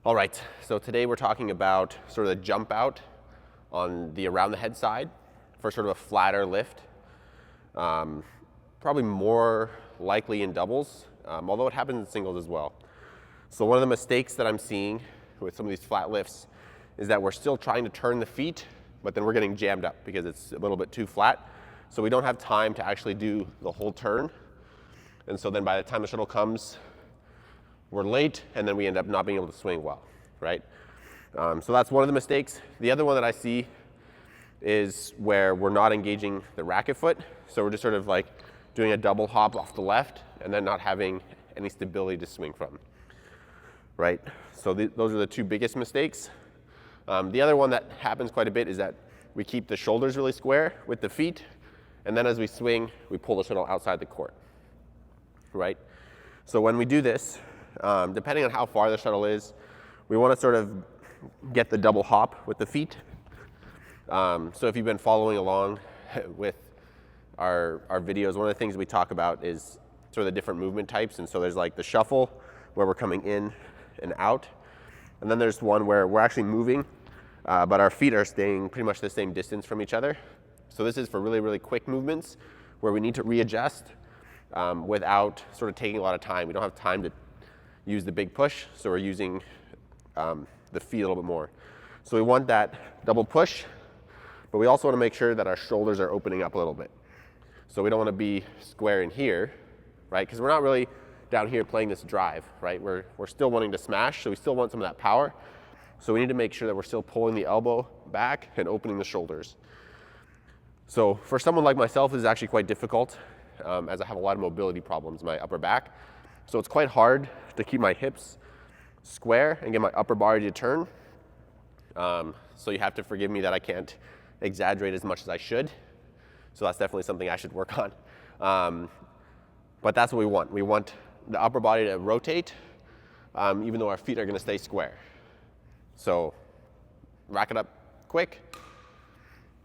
All right, so today we're talking about sort of the jump out on the around the head side for sort of a flatter lift. Probably more likely in doubles, although it happens in singles as well. So one of the mistakes that I'm seeing with some of these flat lifts is that we're still trying to turn the feet, but then we're getting jammed up because it's a little bit too flat. So we don't have time to actually do the whole turn. And so then by the time the shuttle comes, we're late, and then we end up not being able to swing well, right? So that's one of the mistakes. The other one that I see is where we're not engaging the racket foot. So we're just sort of like doing a double hop off the left and then not having any stability to swing from, right? So those are the two biggest mistakes. The other one that happens quite a bit is that we keep the shoulders really square with the feet, and then as we swing, we pull the shuttle outside the court, right? So when we do this, depending on how far the shuttle is, we want to sort of get the double hop with the feet. So if you've been following along with our videos, one of the things we talk about is sort of the different movement types. And so there's like the shuffle, where we're coming in and out. And then there's one where we're actually moving, but our feet are staying pretty much the same distance from each other. So this is for really, really quick movements where we need to readjust without sort of taking a lot of time. We don't have time to use the big push, so we're using the feet a little bit more. So we want that double push, but we also want to make sure that our shoulders are opening up a little bit. So we don't want to be square in here, right? Because we're not really down here playing this drive, right? We're still wanting to smash, so we still want some of that power. So we need to make sure that we're still pulling the elbow back and opening the shoulders. So for someone like myself, this is actually quite difficult, as I have a lot of mobility problems in my upper back. So it's quite hard to keep my hips square and get my upper body to turn. So you have to forgive me that I can't exaggerate as much as I should. So that's definitely something I should work on. But that's what we want. We want the upper body to rotate, even though our feet are going to stay square. So rack it up quick.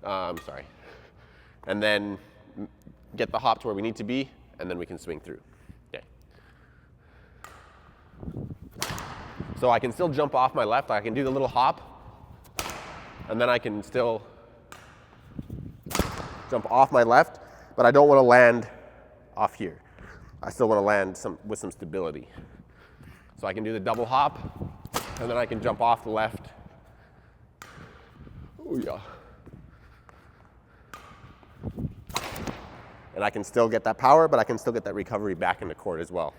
Sorry. And then get the hop to where we need to be, and then we can swing through. Okay. So I can still jump off my left. I can do the little hop, and then I can still jump off my left, but I don't want to land off here. I still want to land with some stability. So I can do the double hop, and then I can jump off the left. Oh yeah. And I can still get that power, but I can still get that recovery back in the court as well.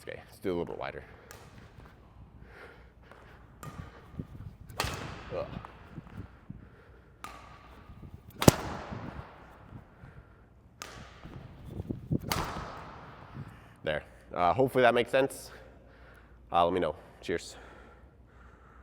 Okay, let's do a little bit wider. Ugh. There. Hopefully that makes sense. Let me know. Cheers.